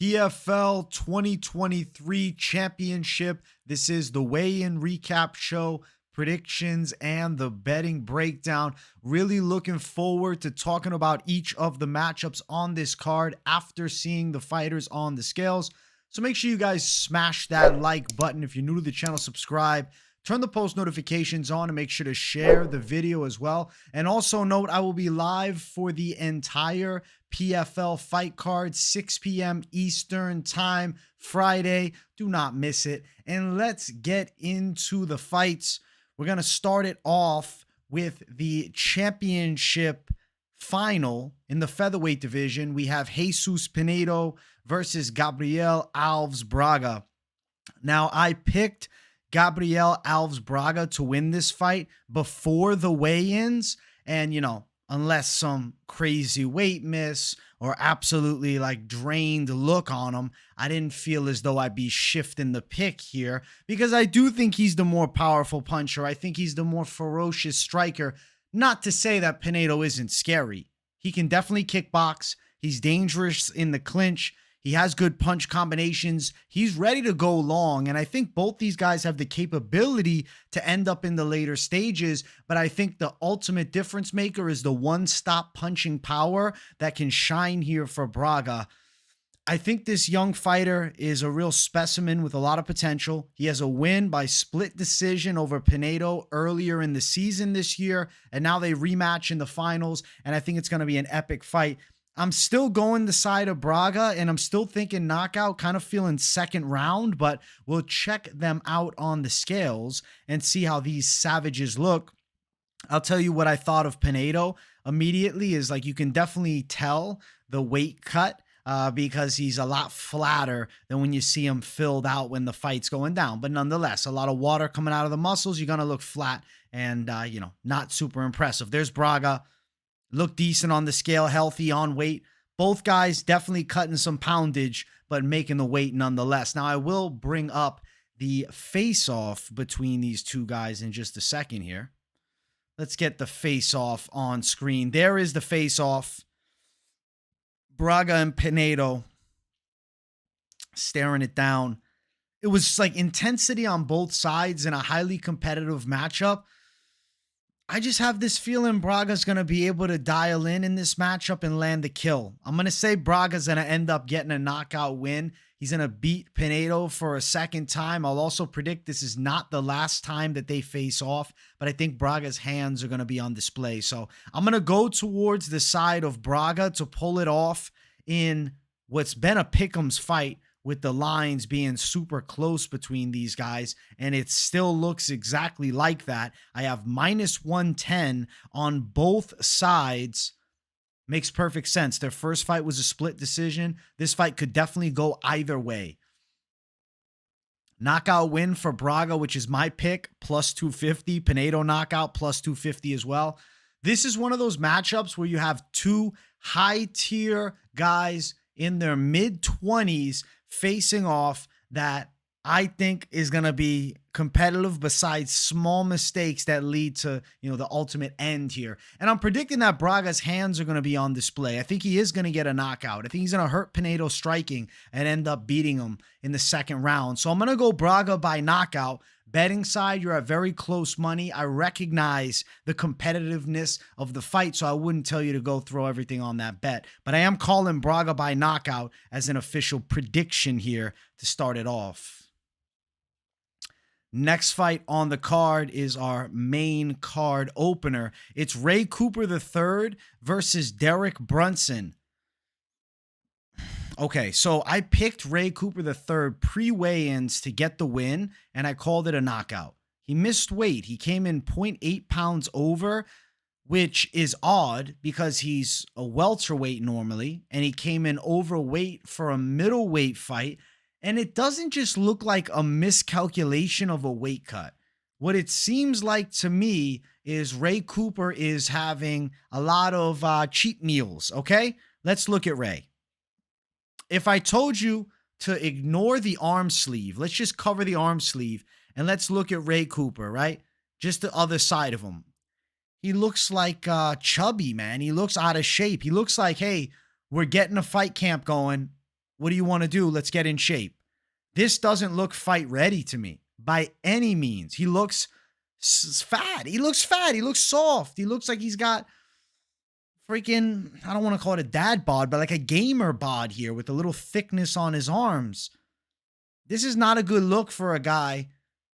PFL 2023 Championship. This is the weigh-in recap show, predictions, and the betting breakdown. Really looking forward to talking about each of the matchups on this card after seeing the fighters on the scales. So make sure you guys smash that like button. If you're new to the channel, subscribe. Turn the post notifications on and make sure to share the video as well. And also note, I will be live for the entire PFL fight card, 6 p.m. Eastern time, Friday. Do not miss it. And let's get into the fights. We're going to start it off with the championship final in the featherweight division. We have Jesus Pinedo versus Gabriel Alves Braga. Now, I picked Gabriel Alves Braga to win this fight before the weigh-ins, and unless some crazy weight miss or absolutely like drained look on him, I didn't feel as though I'd be shifting the pick here, because I do think he's the more powerful puncher. I think he's the more ferocious striker. Not to say that Pinedo isn't scary. He can definitely kickbox. He's dangerous in the clinch. He has good punch combinations. He's ready to go long. And I think both these guys have the capability to end up in the later stages. But I think the ultimate difference maker is the one-stop punching power that can shine here for Braga. I think this young fighter is a real specimen with a lot of potential. He has a win by split decision over Pinedo earlier in the season this year. And now they rematch in the finals. And I think it's going to be an epic fight. I'm still going the side of Braga, and I'm still thinking knockout, kind of feeling second round, but we'll check them out on the scales and see how these savages look. I'll tell you what I thought of Pinedo immediately is like you can definitely tell the weight cut because he's a lot flatter than when you see him filled out when the fight's going down. But nonetheless, a lot of water coming out of the muscles. You're going to look flat and, not super impressive. There's Braga. Look decent on the scale, healthy on weight. Both guys definitely cutting some poundage, but making the weight nonetheless. Now, I will bring up the face-off between these two guys in just a second here. Let's get the face-off on screen. There is the face-off. Braga and Pinedo staring it down. It was like intensity on both sides in a highly competitive matchup. I just have this feeling Braga's going to be able to dial in this matchup and land the kill. I'm going to say Braga's going to end up getting a knockout win. He's going to beat Pinedo for a second time. I'll also predict this is not the last time that they face off, but I think Braga's hands are going to be on display. So I'm going to go towards the side of Braga to pull it off in what's been a pick'ems fight, with the lines being super close between these guys, and it still looks exactly like that. I have -110 on both sides. Makes perfect sense. Their first fight was a split decision. This fight could definitely go either way. Knockout win for Braga, which is my pick, +250. Pinedo knockout, +250 as well. This is one of those matchups where you have two high-tier guys in their mid-20s facing off that I think is going to be competitive, besides small mistakes that lead to, the ultimate end here. And I'm predicting that Braga's hands are going to be on display. I think he is going to get a knockout. I think he's going to hurt Pinedo striking and end up beating him in the second round. So I'm going to go Braga by knockout. Betting side, you're at very close money. I recognize the competitiveness of the fight, so I wouldn't tell you to go throw everything on that bet. But I am calling Braga by knockout as an official prediction here to start it off. Next fight on the card is our main card opener. It's Ray Cooper III versus Derek Brunson. Okay, so I picked Ray Cooper III pre-weigh-ins to get the win, and I called it a knockout. He missed weight. He came in 0.8 pounds over, which is odd because he's a welterweight normally, and he came in overweight for a middleweight fight, and it doesn't just look like a miscalculation of a weight cut. What it seems like to me is Ray Cooper is having a lot of cheat meals, okay? Let's look at Ray. If I told you to ignore the arm sleeve, let's just cover the arm sleeve, and let's look at Ray Cooper, right? Just the other side of him. He looks like chubby, man. He looks out of shape. He looks like, hey, we're getting a fight camp going. What do you want to do? Let's get in shape. This doesn't look fight ready to me by any means. He looks fat. He looks fat. He looks soft. He looks like he's got freaking, I don't want to call it a dad bod, but like a gamer bod here with a little thickness on his arms. This is not a good look for a guy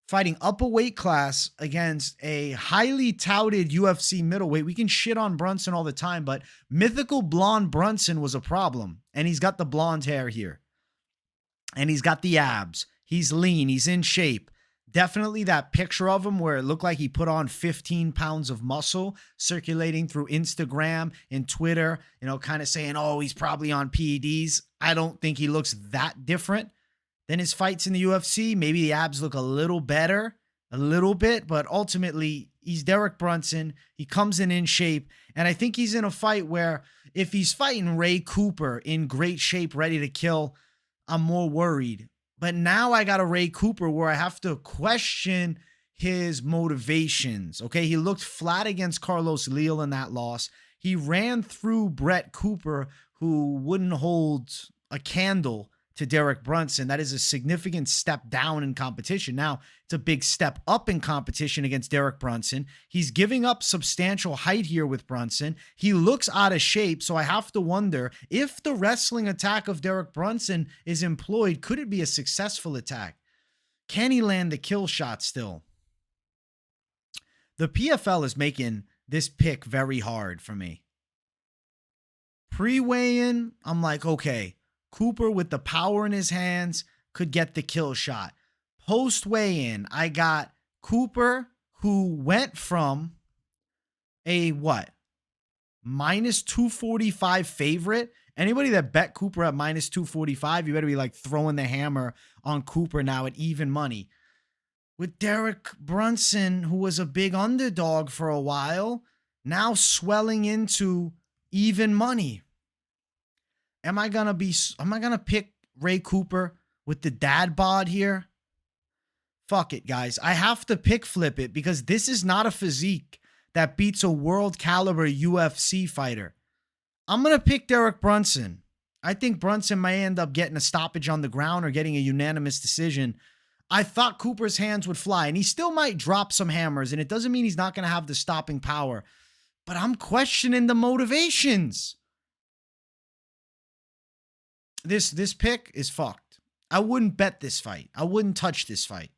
fighting up a weight class against a highly touted UFC middleweight. We can shit on Brunson all the time, but mythical blonde Brunson was a problem. And he's got the blonde hair here. And he's got the abs. He's lean. He's in shape. Definitely that picture of him where it looked like he put on 15 pounds of muscle circulating through Instagram and Twitter, kind of saying, oh, he's probably on PEDs. I don't think he looks that different than his fights in the UFC. Maybe the abs look a little better, a little bit, but ultimately he's Derek Brunson. He comes in shape, and I think he's in a fight where if he's fighting Ray Cooper in great shape, ready to kill, I'm more worried. But now I got a Ray Cooper where I have to question his motivations. Okay, he looked flat against Carlos Leal in that loss. He ran through Brett Cooper, who wouldn't hold a candle to Derek Brunson. That is a significant step down in competition. Now, it's a big step up in competition against Derek Brunson. He's giving up substantial height here with Brunson. He looks out of shape, so I have to wonder if the wrestling attack of Derek Brunson is employed, could it be a successful attack? Can he land the kill shot still? The PFL is making this pick very hard for me. Pre-weigh-in, I'm like, okay, Cooper with the power in his hands could get the kill shot. Post weigh-in, I got Cooper, who went from a minus 245 favorite. Anybody that bet Cooper at minus 245, you better be like throwing the hammer on Cooper now at even money. With Derek Brunson, who was a big underdog for a while, now swelling into even money. Am I gonna pick Ray Cooper with the dad bod here? Fuck it, guys. I have to pick flip it because this is not a physique that beats a world caliber UFC fighter. I'm gonna pick Derek Brunson. I think Brunson might end up getting a stoppage on the ground or getting a unanimous decision. I thought Cooper's hands would fly, and he still might drop some hammers, and it doesn't mean he's not gonna have the stopping power. But I'm questioning the motivations. This pick is fucked. I wouldn't bet this fight. I wouldn't touch this fight.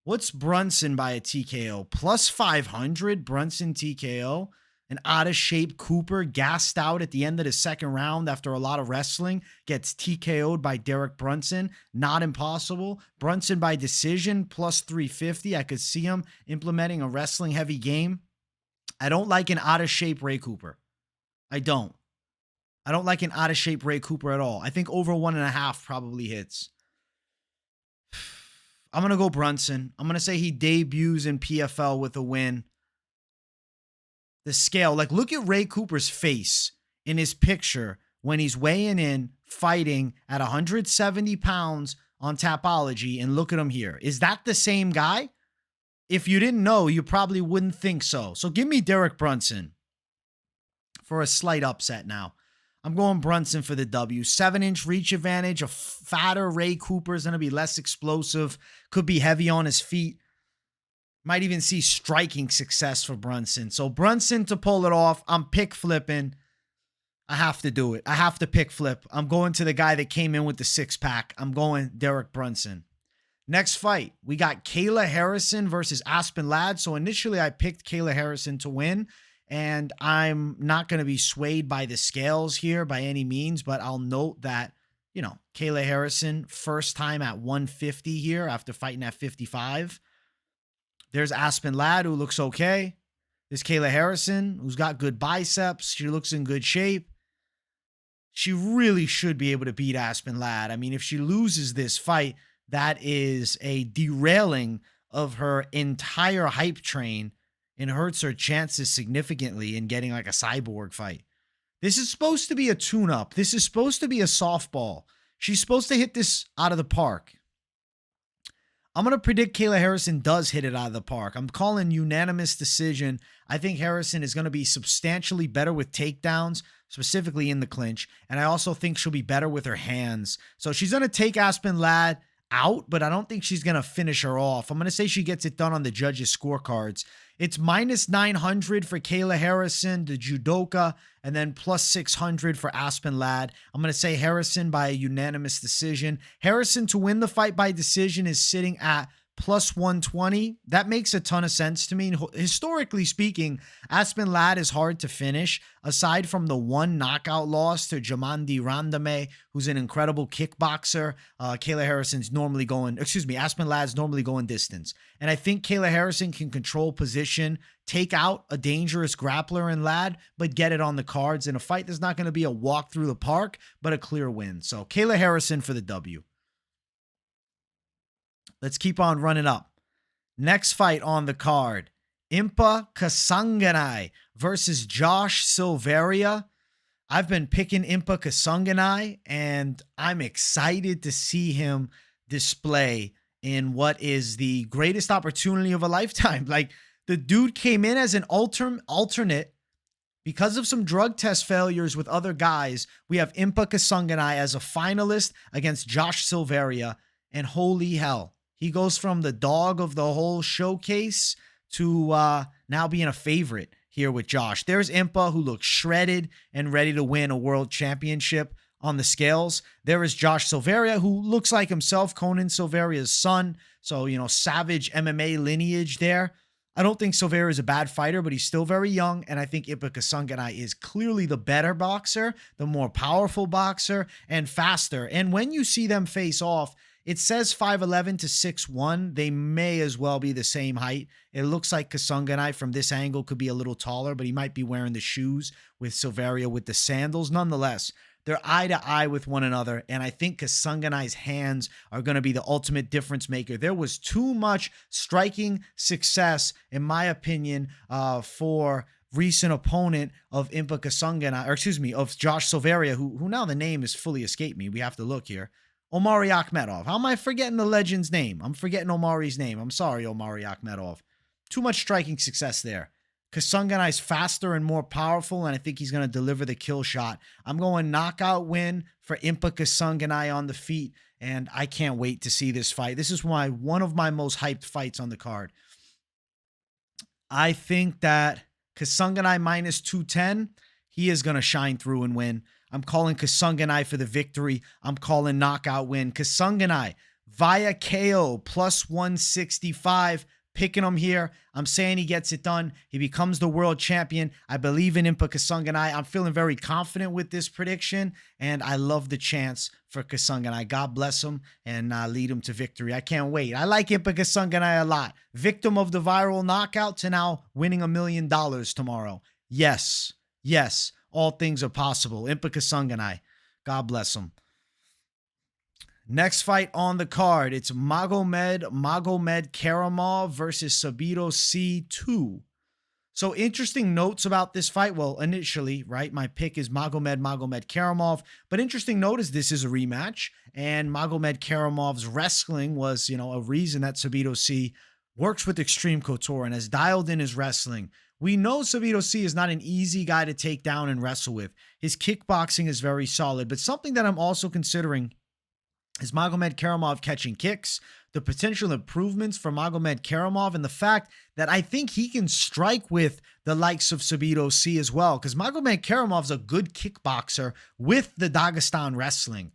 What's Brunson by a TKO? Plus 500 Brunson TKO. An out-of-shape Cooper gassed out at the end of the second round after a lot of wrestling. Gets TKO'd by Derek Brunson. Not impossible. Brunson by decision. Plus 350. I could see him implementing a wrestling-heavy game. I don't like an out-of-shape Ray Cooper. I don't like an out-of-shape Ray Cooper at all. I think over 1.5 probably hits. I'm going to go Brunson. I'm going to say he debuts in PFL with a win. The scale, look at Ray Cooper's face in his picture when he's weighing in, fighting at 170 pounds on Tapology, and look at him here. Is that the same guy? If you didn't know, you probably wouldn't think so. So give me Derek Brunson for a slight upset now. I'm going Brunson for the W. 7-inch reach advantage. A fatter Ray Cooper is going to be less explosive. Could be heavy on his feet. Might even see striking success for Brunson. So Brunson to pull it off. I'm pick flipping. I have to do it. I have to pick flip. I'm going to the guy that came in with the six-pack. I'm going Derek Brunson. Next fight, we got Kayla Harrison versus Aspen Ladd. So initially I picked Kayla Harrison to win. And I'm not going to be swayed by the scales here by any means, but I'll note that, Kayla Harrison, first time at 150 here after fighting at 55. There's Aspen Ladd, who looks okay. There's Kayla Harrison, who's got good biceps. She looks in good shape. She really should be able to beat Aspen Ladd. I mean, if she loses this fight, that is a derailing of her entire hype train and hurts her chances significantly in getting like a cyborg fight. This is supposed to be a tune-up. This is supposed to be a softball. She's supposed to hit this out of the park. I'm going to predict Kayla Harrison does hit it out of the park. I'm calling unanimous decision. I think Harrison is going to be substantially better with takedowns, specifically in the clinch. And I also think she'll be better with her hands. So she's going to take Aspen Ladd out, but I don't think she's going to finish her off. I'm going to say she gets it done on the judges' scorecards. It's minus 900 for Kayla Harrison, the judoka, and then plus 600 for Aspen Ladd. I'm going to say Harrison by a unanimous decision. Harrison to win the fight by decision is sitting at plus 120. That makes a ton of sense to me. Historically speaking, Aspen Ladd is hard to finish. Aside from the one knockout loss to Jamandi Randame, who's an incredible kickboxer, Aspen Ladd's normally going distance. And I think Kayla Harrison can control position, take out a dangerous grappler in Ladd, but get it on the cards in a fight that's not going to be a walk through the park, but a clear win. So Kayla Harrison for the W. Let's keep on running up. Next fight on the card, Impa Kasanganay versus Josh Silveira. I've been picking Impa Kasanganay, and I'm excited to see him display in what is the greatest opportunity of a lifetime. Like, the dude came in as an alternate because of some drug test failures with other guys. We have Impa Kasanganay as a finalist against Josh Silveira, and holy hell, he goes from the dog of the whole showcase to now being a favorite here with Josh. There's Impa, who looks shredded and ready to win a world championship on the scales. There is Josh Silveira, who looks like himself, Conan Silveira's son. So, savage MMA lineage there. I don't think Silveira is a bad fighter, but he's still very young, and I think Impa Kasanganay is clearly the better boxer, the more powerful boxer, and faster. And when you see them face off, it says 5'11 to 6'1". They may as well be the same height. It looks like Kasanganay from this angle could be a little taller, but he might be wearing the shoes with Silveira with the sandals. Nonetheless, they're eye to eye with one another, and I think Kasanganay's hands are going to be the ultimate difference maker. There was too much striking success, in my opinion, for recent opponent of Impa Kasanganay, of Josh Silveira, who now the name has fully escaped me. We have to look here. Omari Akhmedov. How am I forgetting the legend's name? I'm forgetting Omari's name. I'm sorry, Omari Akhmedov. Too much striking success there. Kasanganay's faster and more powerful, and I think he's going to deliver the kill shot. I'm going knockout win for Impa Kasanganay on the feet, and I can't wait to see this fight. This is one of my most hyped fights on the card. I think that Kasanganay minus 210, he is going to shine through and win. I'm calling Kasanganay for the victory. I'm calling knockout win. Kasanganay via KO plus 165. Picking him here. I'm saying he gets it done. He becomes the world champion. I believe in Impa Kasanganay. I'm feeling very confident with this prediction, and I love the chance for Kasanganay. God bless him and lead him to victory. I can't wait. I like Impa Kasanganay a lot. Victim of the viral knockout to now winning $1 million tomorrow. Yes. All things are possible. Impa Kasanganay. God bless him. Next fight on the card, it's Magomedkerimov versus Sadibou Sy 2. So interesting notes about this fight. Well, initially, right, my pick is Magomedkerimov, but interesting note is this is a rematch, and Magomedkerimov's wrestling was, a reason that Sadibou Sy works with Extreme Couture and has dialed in his wrestling. We know Sadibou Sy is not an easy guy to take down and wrestle with. His kickboxing is very solid, but something that I'm also considering is Magomedkerimov catching kicks, the potential improvements for Magomedkerimov, and the fact that I think he can strike with the likes of Sadibou Sy as well, because Magomedkerimov's a good kickboxer with the Dagestan wrestling.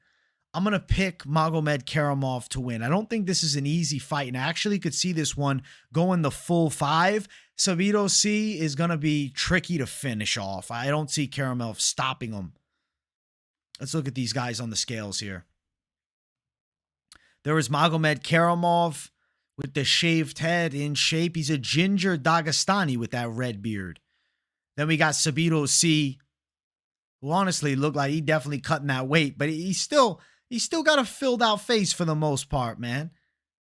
I'm going to pick Magomedkerimov to win. I don't think this is an easy fight, and I actually could see this one going the full 5. Sadibou Sy is going to be tricky to finish off. I don't see Kerimov stopping him. Let's look at these guys on the scales here. There is Magomedkerimov with the shaved head, in shape. He's a ginger Dagestani with that red beard. Then we got Sadibou Sy, who honestly looked like he definitely cutting that weight, but he's still got a filled out face for the most part, man.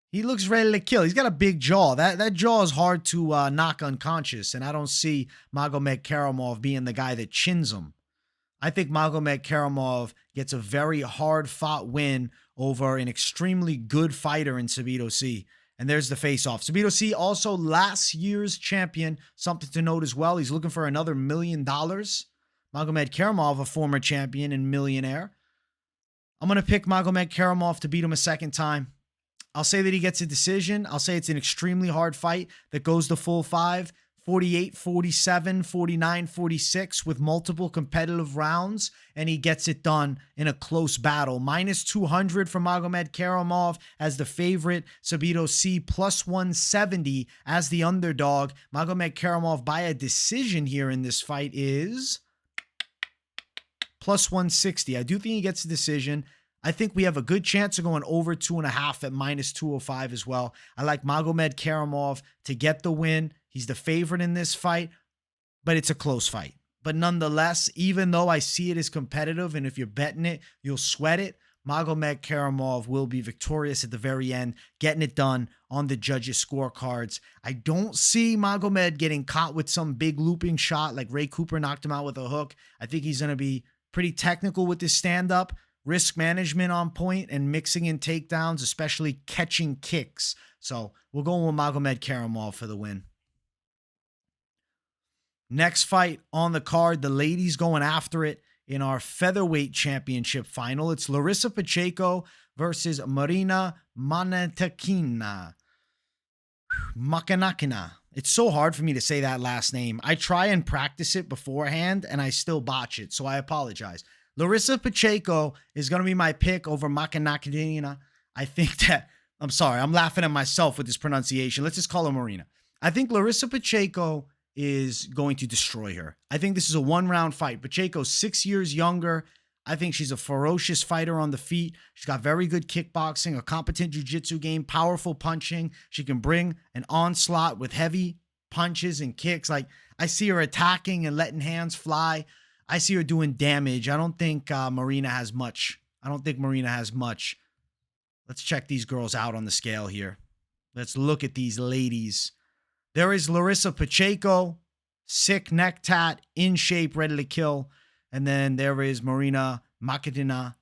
He looks ready to kill. He's got a big jaw. That jaw is hard to knock unconscious, and I don't see Magomedkerimov being the guy that chins him. I think Magomedkerimov gets a very hard-fought win over an extremely good fighter in Sadibou Sy. And there's the face-off. Sadibou Sy, also last year's champion. Something to note as well. He's looking for another $1 million. Magomedkerimov, a former champion and millionaire. I'm going to pick Magomedkerimov to beat him a second time. I'll say that he gets a decision. I'll say it's an extremely hard fight that goes the full 5, 48, 47, 49, 46 with multiple competitive rounds, and he gets it done in a close battle. Minus 200 for Magomedkerimov as the favorite. Sadibou Sy plus 170 as the underdog. Magomedkerimov by a decision here in this fight is plus 160. I do think he gets a decision. I think we have a good chance of going over 2.5 at minus 205 as well. I like Magomedkerimov to get the win. He's the favorite in this fight, but it's a close fight. But nonetheless, even though I see it as competitive, and if you're betting it, you'll sweat it, Magomedkerimov will be victorious at the very end, getting it done on the judges' scorecards. I don't see Magomed getting caught with some big looping shot like Ray Cooper knocked him out with a hook. I think he's going to be pretty technical with his stand-up. Risk management on point and mixing in takedowns, especially catching kicks. So we're going with Magomedkerimov for the win. Next fight on the card, the ladies going after it in our featherweight championship final. It's Larissa Pacheco versus Marina Mokhnatkina. Mokhnatkina. It's so hard for me to say that last name. I try and practice it beforehand and I still botch it, so I apologize. Larissa Pacheco is going to be my pick over Mokhnatkina. I think that, I'm sorry, I'm laughing at myself with this pronunciation. Let's just call her Marina. I think Larissa Pacheco is going to destroy her. I think this is a one-round fight. Pacheco's 6 years younger. I think she's a ferocious fighter on the feet. She's got very good kickboxing, a competent jiu-jitsu game, powerful punching. She can bring an onslaught with heavy punches and kicks. Like, I see her attacking and letting hands fly. I see her doing damage. I don't think Marina has much. Let's check these girls out on the scale here. Let's look at these ladies. There is Larissa Pacheco, sick neck tat, in shape, ready to kill. And then there is Marina Mokhnatkina,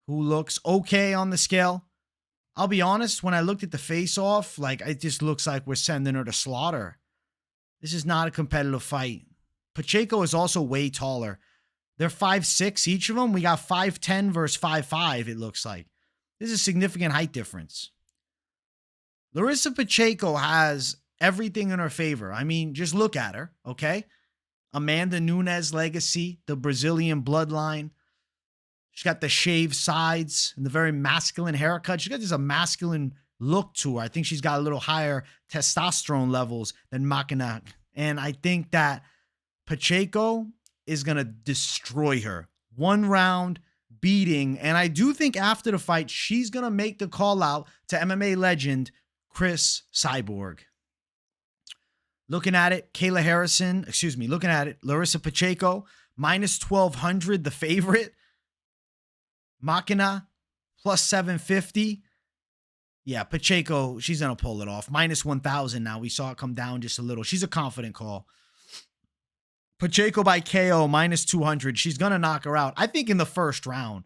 who looks okay on the scale. I'll be honest, when I looked at the face-off, like, it just looks like we're sending her to slaughter. This is not a competitive fight. Pacheco is also way taller. They're 5'6", each of them. We got 5'10" versus 5'5", it looks like. This is a significant height difference. Larissa Pacheco has everything in her favor. I mean, just look at her, okay? Amanda Nunes legacy, the Brazilian bloodline. She's got the shaved sides and the very masculine haircut. She's got just a masculine look to her. I think she's got a little higher testosterone levels than Mokhnatkina. And I think that Pacheco is going to destroy her. One round beating. And I do think after the fight, she's going to make the call out to MMA legend Chris Cyborg. Looking at it, looking at it, Larissa Pacheco, minus 1,200, the favorite. Mokhnatkina, plus 750. Yeah, Pacheco, she's going to pull it off. Minus 1,000 now. We saw it come down just a little. She's a confident call. Pacheco by KO, minus 200. She's going to knock her out. I think in the first round.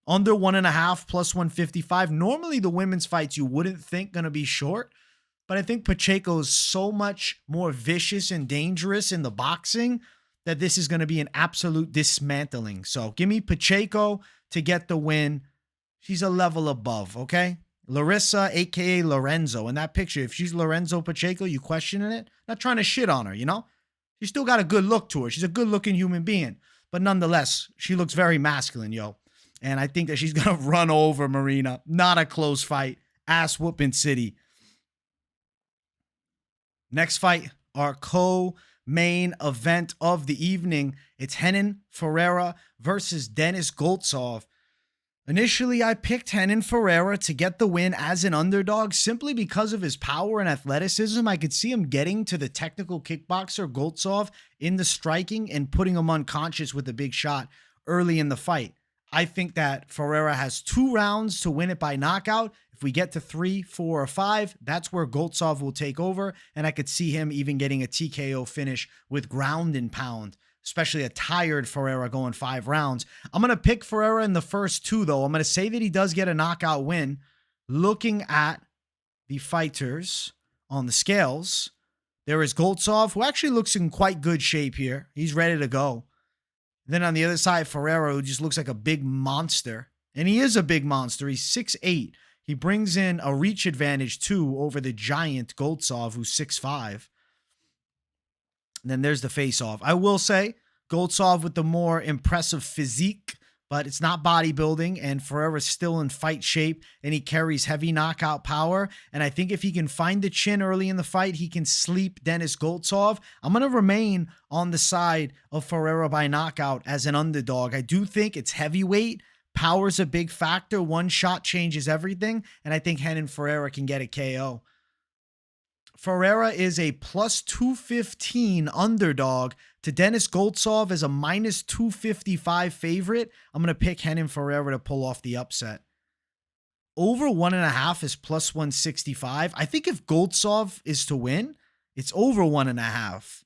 Under 1.5, plus 155. Normally the women's fights you wouldn't think going to be short. But I think Pacheco is so much more vicious and dangerous in the boxing that this is going to be an absolute dismantling. So give me Pacheco to get the win. She's a level above, okay? Larissa, a.k.a. Lorenzo. In that picture, if she's Lorenzo Pacheco, you questioning it? Not trying to shit on her, you know? She's still got a good look to her. She's a good-looking human being. But nonetheless, she looks very masculine, yo. And I think that she's going to run over Marina. Not a close fight. Ass-whooping city. Next fight, our co-main event of the evening. It's Renan Ferreira versus Denis Goltsov. Initially, I picked Renan Ferreira to get the win as an underdog simply because of his power and athleticism. I could see him getting to the technical kickboxer Goltsov in the striking and putting him unconscious with a big shot early in the fight. I think that Ferreira has 2 rounds to win it by knockout. If we get to 3, 4, or 5, that's where Goltsov will take over, and I could see him even getting a TKO finish with ground and pound, especially a tired Ferreira going 5 rounds. I'm going to pick Ferreira in the first 2, though. I'm going to say that he does get a knockout win. Looking at the fighters on the scales, there is Goltsov, who actually looks in quite good shape here. He's ready to go. Then on the other side, Ferreira, who just looks like a big monster. And he is a big monster. He's 6'8". He brings in a reach advantage, too, over the giant Goltsov, who's 6'5". And then there's the face-off. I will say, Goltsov with the more impressive physique, but it's not bodybuilding, and Ferreira's still in fight shape, and he carries heavy knockout power. And I think if he can find the chin early in the fight, he can sleep Denis Goltsov. I'm going to remain on the side of Ferreira by knockout as an underdog. I do think it's heavyweight. Power's a big factor. One shot changes everything, and I think Renan Ferreira can get a KO. Ferreira is a plus 215 underdog to Denis Goltsov as a minus 255 favorite. I'm going to pick Renan Ferreira to pull off the upset. Over 1.5 is plus 165. I think if Goltsov is to win, it's over 1.5.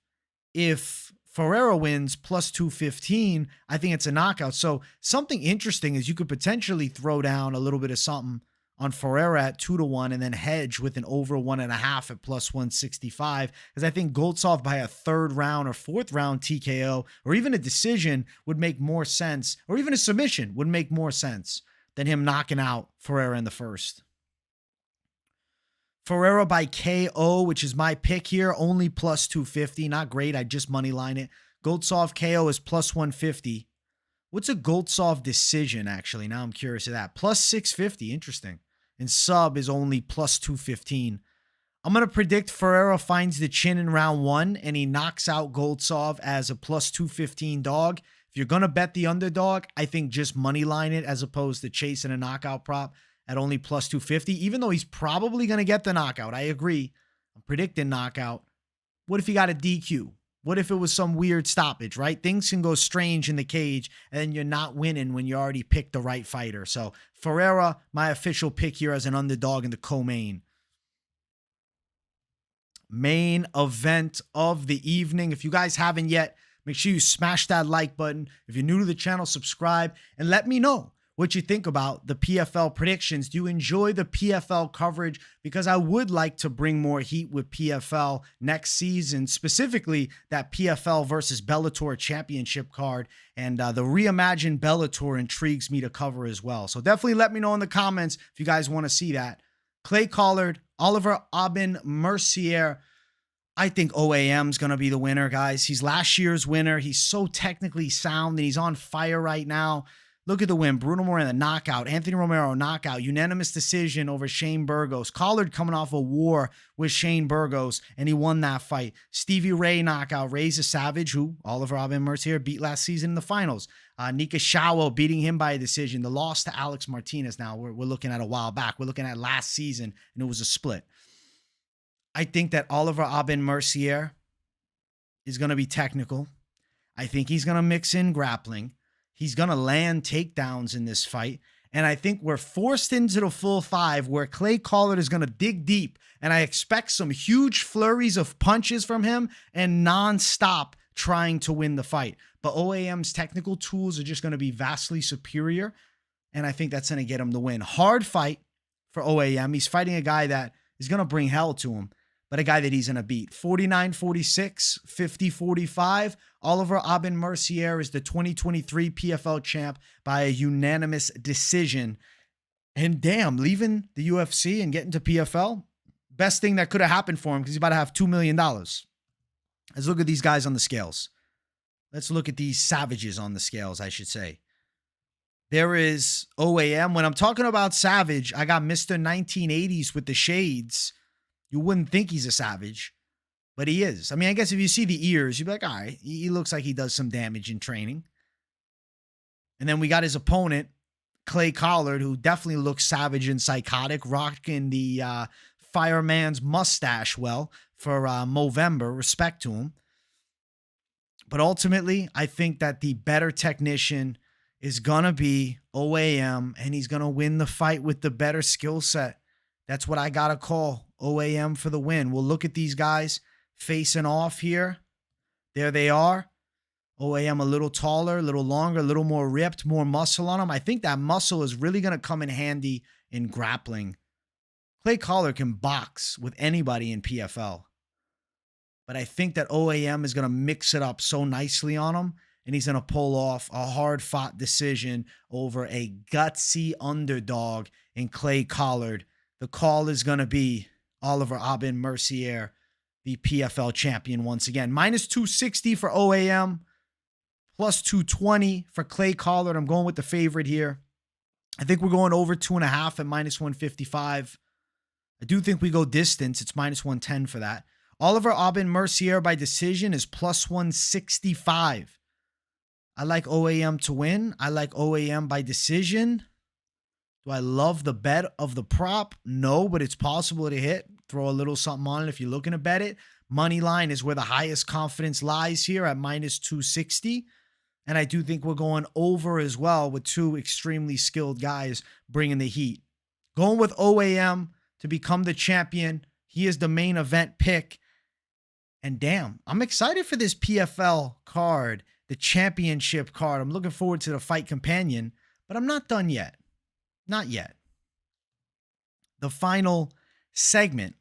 If Ferreira wins plus 215, I think it's a knockout. So something interesting is you could potentially throw down a little bit of something on Ferreira at 2-1 and then hedge with an over 1.5 at plus 165. Because I think Goltsov by a third round or fourth round TKO or even a decision would make more sense, or even a submission would make more sense than him knocking out Ferreira in the first. Ferreira by KO, which is my pick here, only plus 250. Not great. I just moneyline it. Goltsov KO is plus 150. What's a Goltsov decision, actually? Now I'm curious of that. Plus 650. Interesting. And sub is only plus 215. I'm going to predict Ferreira finds the chin in round 1 and he knocks out Goltsov as a plus 215 dog. If you're going to bet the underdog, I think just moneyline it as opposed to chasing a knockout prop at only plus 250, even though he's probably going to get the knockout. I agree. I'm predicting knockout. What if he got a DQ? What if it was some weird stoppage, right? Things can go strange in the cage, and then you're not winning when you already picked the right fighter. So Ferreira, my official pick here as an underdog in the co-main. Main event of the evening. If you guys haven't yet, make sure you smash that like button. If you're new to the channel, subscribe, and let me know what you think about the PFL predictions. Do you enjoy the PFL coverage? Because I would like to bring more heat with PFL next season, specifically that PFL versus Bellator championship card. And the reimagined Bellator intrigues me to cover as well. So definitely let me know in the comments if you guys want to see that. Clay Collard, Oliver Aubin-Mercier. I think OAM's going to be the winner, guys. He's last year's winner. He's so technically sound and he's on fire right now. Look at the win. Bruno Moreno, knockout. Anthony Romero, knockout. Unanimous decision over Shane Burgos. Collard coming off a war with Shane Burgos, and he won that fight. Stevie Ray, knockout. Ray's a savage, who Oliver Aubin-Mercier beat last season in the finals. Nika Shawo beating him by a decision. The loss to Alex Martinez now, we're looking at a while back. We're looking at last season, and it was a split. I think that Oliver Aubin-Mercier is going to be technical. I think he's going to mix in grappling. He's going to land takedowns in this fight. And I think we're forced into the full 5 where Clay Collard is going to dig deep. And I expect some huge flurries of punches from him and nonstop trying to win the fight. But OAM's technical tools are just going to be vastly superior. And I think that's going to get him the win. Hard fight for OAM. He's fighting a guy that is going to bring hell to him, but a guy that he's going to beat. 49-46, 50-45. Oliver Aubin-Mercier is the 2023 PFL champ by a unanimous decision. And damn, leaving the UFC and getting to PFL, best thing that could have happened for him because he's about to have $2 million. Let's look at these guys on the scales. Let's look at these savages on the scales, I should say. There is OAM. When I'm talking about savage, I got Mr. 1980s with the shades. You wouldn't think he's a savage, but he is. I mean, I guess if you see the ears, you'd be like, all right, he looks like he does some damage in training. And then we got his opponent, Clay Collard, who definitely looks savage and psychotic, rocking the fireman's mustache well for Movember. Respect to him. But ultimately, I think that the better technician is going to be OAM, and he's going to win the fight with the better skill set. That's what I got to call OAM for the win. We'll look at these guys facing off here. There they are. OAM a little taller, a little longer, a little more ripped, more muscle on him. I think that muscle is really going to come in handy in grappling. Clay Collard can box with anybody in PFL. But I think that OAM is going to mix it up so nicely on him. and he's going to pull off a hard-fought decision over a gutsy underdog in Clay Collard. The call is going to be Oliver Aubin-Mercier, the PFL champion once again. Minus 260 for OAM, plus 220 for Clay Collard. I'm going with the favorite here. I think we're going over 2.5 at minus 155. I do think we go distance. It's minus 110 for that. Oliver Aubin-Mercier by decision is plus 165. I like OAM to win. I like OAM by decision. Do I love the bet of the prop? No, but it's possible to hit. Throw a little something on it if you're looking to bet it. Money line is where the highest confidence lies here at minus 260. And I do think we're going over as well with two extremely skilled guys bringing the heat. Going with OAM to become the champion. He is the main event pick. And damn, I'm excited for this PFL card, the championship card. I'm looking forward to the fight companion, but I'm not done yet. Not yet. The final segment,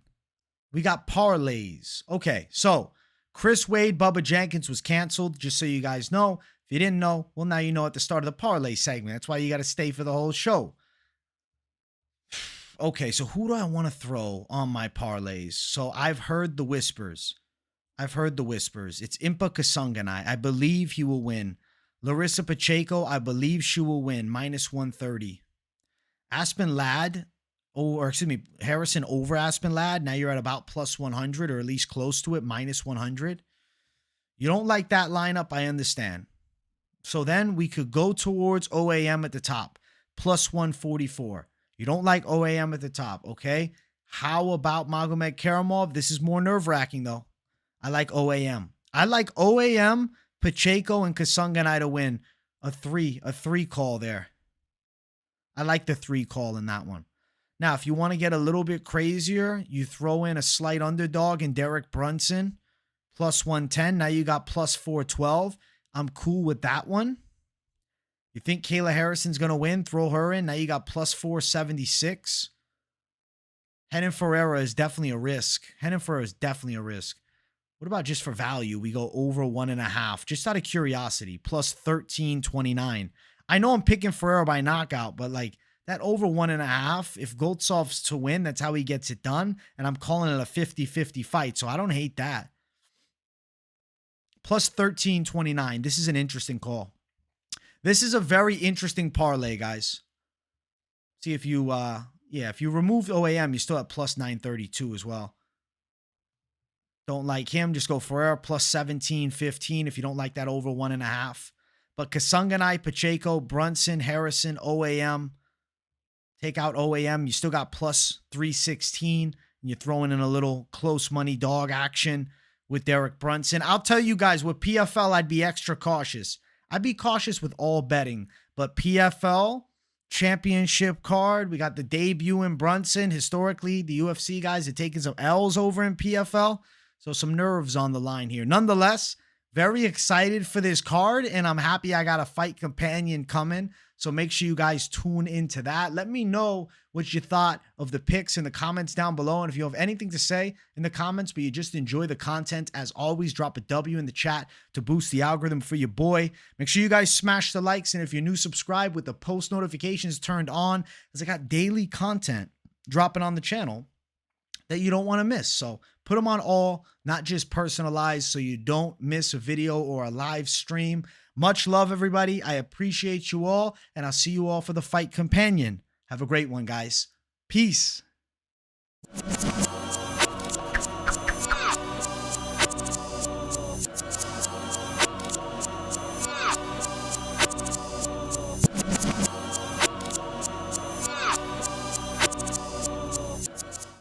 we got parlays. Okay, so Chris Wade, Bubba Jenkins was canceled, just so you guys know. If you didn't know, well, now you know at the start of the parlay segment. That's why you got to stay for the whole show. Okay, so who do I want to throw on my parlays? So I've heard the whispers. It's Impa Kasanganay. I believe he will win. Larissa Pacheco, I believe she will win. Minus 130. Aspen Ladd, Harrison over Aspen Ladd. Now you're at about plus 100, or at least close to it, minus 100. You don't like that lineup, I understand. So then we could go towards OAM at the top, plus 144. You don't like OAM at the top, okay? How about Magomedkerimov? This is more nerve-wracking, though. I like OAM. I like OAM, Pacheco, and Kasanganay to win. A three call there. I like the 3 call in that one. Now, if you want to get a little bit crazier, you throw in a slight underdog in Derek Brunson, plus 110. Now you got plus 412. I'm cool with that one. You think Kayla Harrison's going to win? Throw her in. Now you got plus 476. Renan Ferreira is definitely a risk. What about just for value? We go over 1.5. Just out of curiosity, plus 1329. I know I'm picking Ferreira by knockout, but like that over 1.5, if Goltsov's to win, that's how he gets it done. And I'm calling it a 50-50 fight, so I don't hate that. Plus 1329. This is an interesting call. This is a very interesting parlay, guys. See if you, if you remove OAM, you still have plus 932 as well. Don't like him, just go Ferreira plus 1715 if you don't like that over 1.5. But Kasanganay, Pacheco, Brunson, Harrison, OAM. Take out OAM, you still got plus 316. And you're throwing in a little close money dog action with Derek Brunson. I'll tell you guys, with PFL, I'd be extra cautious. I'd be cautious with all betting. But PFL, championship card, we got the debut in Brunson. Historically, the UFC guys are taking some L's over in PFL. So some nerves on the line here. Nonetheless, very excited for this card, and I'm happy I got a fight companion coming. So make sure you guys tune into that. Let me know what you thought of the picks in the comments down below. And if you have anything to say in the comments, but you just enjoy the content, as always, drop a W in the chat to boost the algorithm for your boy. Make sure you guys smash the likes. And if you're new, subscribe with the post notifications turned on, as I got daily content dropping on the channel that you don't want to miss. So put them on all, not just personalized, so you don't miss a video or a live stream. Much love, everybody. I appreciate you all, and I'll see you all for the fight companion. Have a great one, guys. Peace.